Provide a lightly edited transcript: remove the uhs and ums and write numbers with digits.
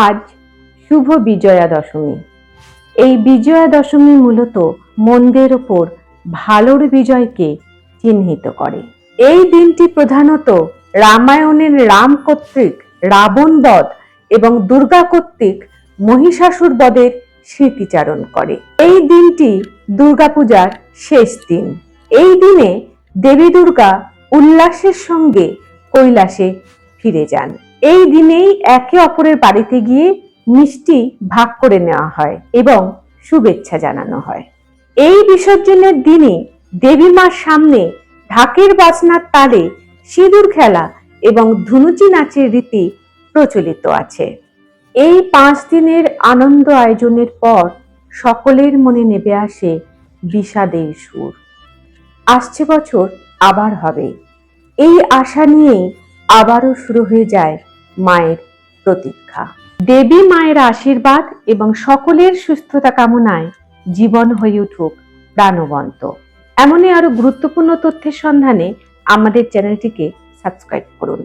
আজ শুভ বিজয়া দশমী। এই বিজয়া দশমী মূলত মন্দের ওপর ভালোর বিজয়কে চিহ্নিত করে। এই দিনটি প্রধানত রামায়ণের রাম কর্তৃক রাবণ বধ এবং দুর্গা কর্তৃক মহিষাসুর বধের স্মৃতিচারণ করে। এই দিনটি দুর্গাপূজার শেষ দিন। এই দিনে দেবী দুর্গা উল্লাসের সঙ্গে কৈলাসে ফিরে যান। এই দিনেই একে অপরের বাড়িতে গিয়ে মিষ্টি ভাগ করে নেওয়া হয় এবং শুভেচ্ছা জানানো হয়। এই বিসর্জনের দিনে দেবী মার সামনে ঢাকের বাজনার তালে সিঁদুর খেলা এবং ধুনুচি নাচের রীতি প্রচলিত আছে। এই 5 দিনের আনন্দ আয়োজনের পর সকলের মনে নেমে আসে বিষাদের সুর। আসছে বছর আবার হবে, এই আশা নিয়েই আবারও শুরু হয়ে যায় মায়ের প্রতীক্ষা। দেবী মায়ের আশীর্বাদ এবং সকলের সুস্থতা কামনায় জীবন হয়ে উঠুক প্রাণবন্ত। এমনই আরো গুরুত্বপূর্ণ তথ্যের সন্ধানে আমাদের চ্যানেলটিকে সাবস্ক্রাইব করুন।